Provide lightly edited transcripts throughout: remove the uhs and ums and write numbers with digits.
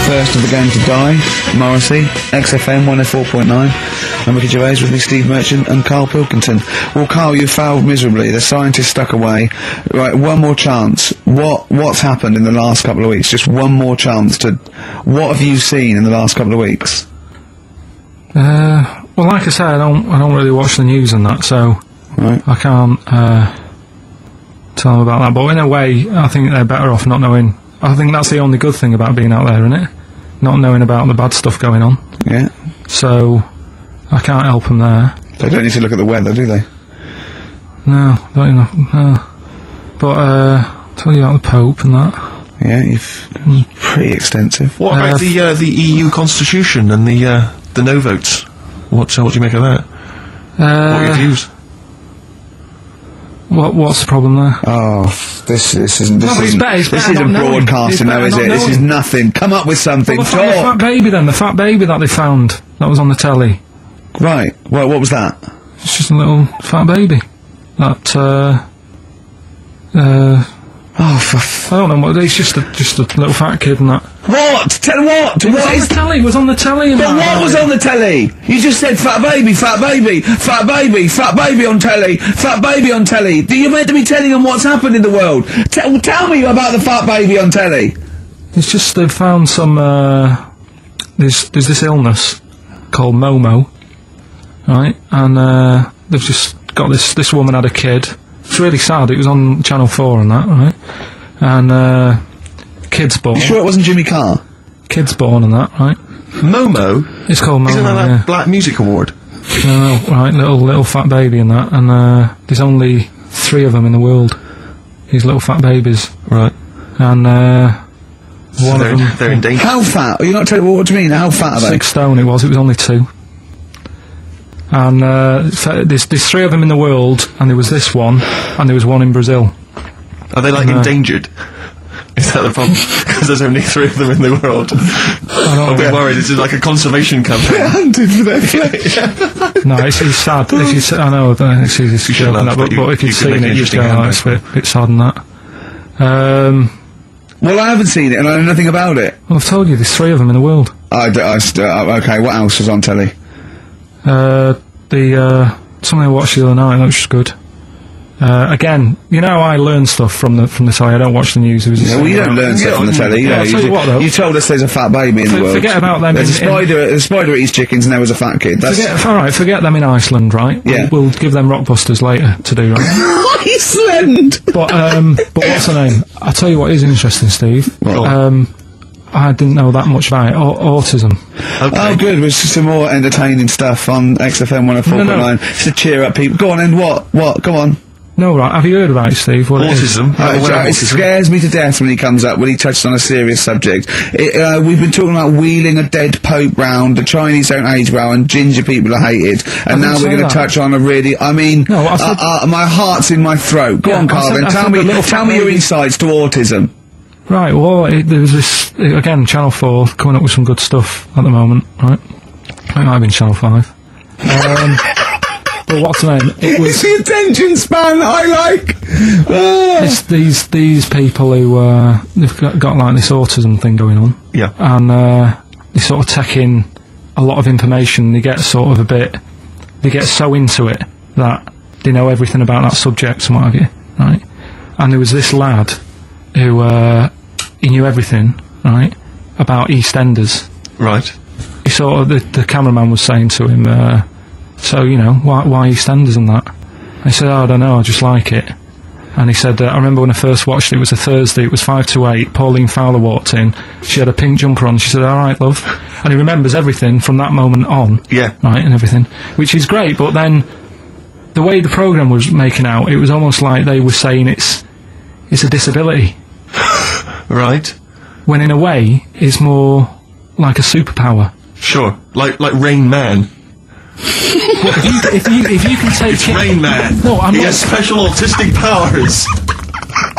first of the gang to die, Morrissey, XFM 104.9, and Ricky Gervais with me, Steve Merchant and Carl Pilkington. Well, Carl, you failed miserably. The scientist stuck away. Right, one more chance. What's happened in the last couple of weeks? Just one more chance to... What have you seen in the last couple of weeks? Well, like I say, I don't really watch the news and that, so Right. I can't tell them about that. But in a way, I think they're better off not knowing. I think that's the only good thing about being out there, isn't it? Not knowing about the bad stuff going on. Yeah. So I can't help them there. They don't need to look at the weather, do they? No, don't you know? No. But tell you about the Pope and that. Yeah, you've pretty extensive. What about the EU Constitution and the no votes? What do you make of that? What are your views? What's the problem there? Oh, this isn't broadcasting now, is it? This is nothing. Come up with something. Well, the fat baby then, the fat baby that they found, that was on the telly. Right, well, what was that? It's just a little fat baby. That, I don't know what, it's just a little fat kid and that. What? Tell what? It was on the telly and But that. what was on the telly? You just said fat baby, fat baby, fat baby, fat baby on telly, fat baby on telly. You're meant to be telling them what's happened in the world. Tell me about the fat baby on telly. It's just they've found some, there's this illness called Momo, right? And, they've just got this woman had a kid. It's really sad. It was on Channel 4 and that, right? And, kid's born. You sure it wasn't Jimmy Carr? Kid's born and that, right? Momo? It's called Momo, Isn't that Black Music Award? No, right, little fat baby and that, and, there's only 3 of them in the world. These little fat babies. Right. And, So one of them... they're in danger. How fat? Are you not telling what do you mean? How fat are they? 6 stone it was only 2. And there's 3 of them in the world, and there was this one, and there was one in Brazil. Are they, like, endangered? Is that the problem? Because there's only 3 of them in the world. I'm a bit worried, this is like a conservation campaign. They're hunted for their flesh. No, it's sad. I know, it's easy to joke on that, but if you'd seen it, you'd go, oh, it's a bit sad than that. Well, I haven't seen it, and I know nothing about it. Well, I've told you, there's 3 of them in the world. Okay, what else was on telly? Something I watched the other night, that was just good. Again, you know, I learn stuff from the telly. I don't watch the news. Well, you don't learn stuff from the telly. I'll tell you what, though. You told us there's a fat baby in the world. Forget about them. There's a spider eats chickens, and there was a fat kid. Forget them in Iceland, right? Yeah. We'll give them Rockbusters later to do, right? Iceland! But what's the name? I'll tell you what is interesting, Steve. I didn't know that much about it. Autism. Okay. Oh, good. There's some more entertaining stuff on XFM 104.9. No. Just to cheer up people. Go on, and what? Go on. No, right. Have you heard about it, Steve? What Autism? It scares me to death when he comes up, when he touches on a serious subject. We've been talking about wheeling a dead pope round, the Chinese don't age well, and ginger people are hated, and now we're going to touch on a really, my heart's in my throat. Go on, Carl, then tell me your insights to autism. Right, well, there's this, again, Channel 4, coming up with some good stuff at the moment, right? It might have been Channel 5. But what's the name? It's the attention span I like! It's these people who, they've got like this autism thing going on. Yeah. And, they sort of take in a lot of information, they get sort of they get so into it that they know everything about that subject and what have you, right? And there was this lad who, he knew everything, right, about EastEnders. Right. He sort of, the cameraman was saying to him, so, you know, why EastEnders and that? And he said, I don't know, I just like it. And he said, I remember when I first watched it, it was a Thursday, it was 5 to 8, Pauline Fowler walked in, she had a pink jumper on, she said, alright, love. And he remembers everything from that moment on. Yeah. Right, and everything. Which is great, but then, the way the programme was making out, it was almost like they were saying it's a disability. Right. When in a way, it's more like a superpower. Sure. Like Rain Man. Well, if you can take it's Rain Man. No, he has special autistic powers.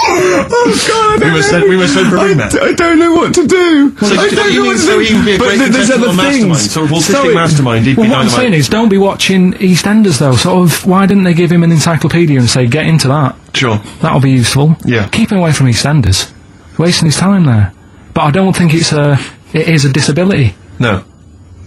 Oh God! We must send for Rain Man. I don't know what to do. So he would be a great contestant mastermind. So autistic mastermind. He'd be what I'm saying is, don't be watching EastEnders though. Sort of, why didn't they give him an encyclopedia and say, get into that? Sure. That'll be useful. Yeah. Keep him away from EastEnders. Wasting his time there. But I don't think it's a it is a disability. No.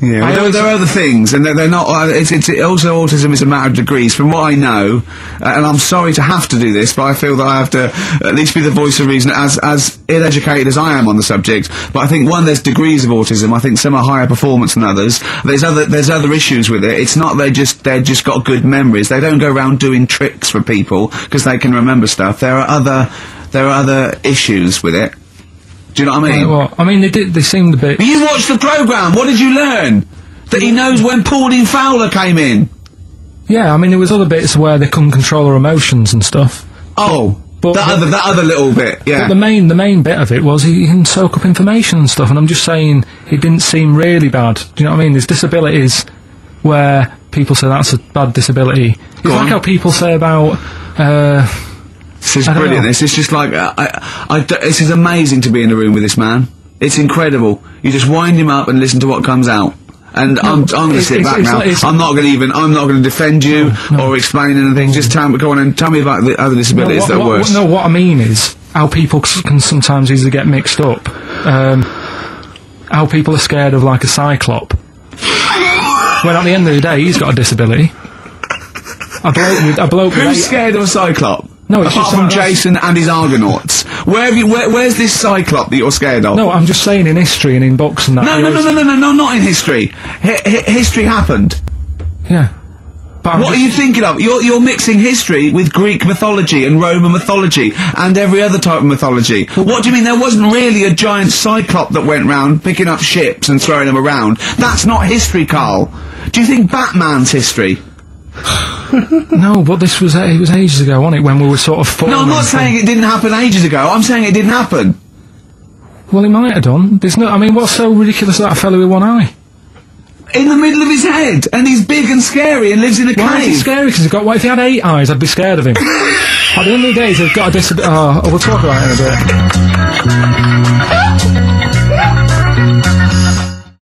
Yeah, well, there are other things, and they're not. It's also autism is a matter of degrees. From what I know, and I'm sorry to have to do this, but I feel that I have to at least be the voice of reason, as ill-educated as I am on the subject. But I think there's degrees of autism. I think some are higher performance than others. There's other issues with it. It's not they're just got good memories. They don't go around doing tricks for people because they can remember stuff. There are other issues with it. Do you know what I mean? Well, I mean, they seemed a bit... You watched the programme, what did you learn? That he knows when Pauline Fowler came in? Yeah, I mean, there was other bits where they couldn't control their emotions and stuff. Oh, but that other little bit, yeah. But the main bit of it was he can soak up information and stuff, and I'm just saying, it didn't seem really bad. Do you know what I mean? There's disabilities where people say that's a bad disability. It's like how people say about... This is brilliant. This is just like this is amazing to be in a room with this man. It's incredible. You just wind him up and listen to what comes out. And I'm going to sit back now. I'm not going to defend you or explain anything. Just go on and tell me about the other disabilities that are worse. No, what I mean is how people can sometimes easily get mixed up. How people are scared of like a Cyclops. When at the end of the day, he's got a disability. A bloke Who's scared of a Cyclops? No, it's apart from Jason and his Argonauts. Where's this Cyclops that you're scared of? No, I'm just saying in history and in books and that. No, not in history. History happened. Yeah. But what are you thinking of? You're mixing history with Greek mythology and Roman mythology and every other type of mythology. What do you mean there wasn't really a giant Cyclops that went round picking up ships and throwing them around? That's not history, Carl. Do you think Batman's history? No, but it was ages ago, wasn't it, when we were sort of... No, I'm not saying it didn't happen ages ago. I'm saying it didn't happen. Well, it might have done. There's no... I mean, what's so ridiculous about a fellow with one eye? In the middle of his head, and he's big and scary and lives in a cave. Why is he scary? Because if he had 8 eyes, I'd be scared of him. At the end of the day, he's got a disability... Oh, we'll talk about it in a bit.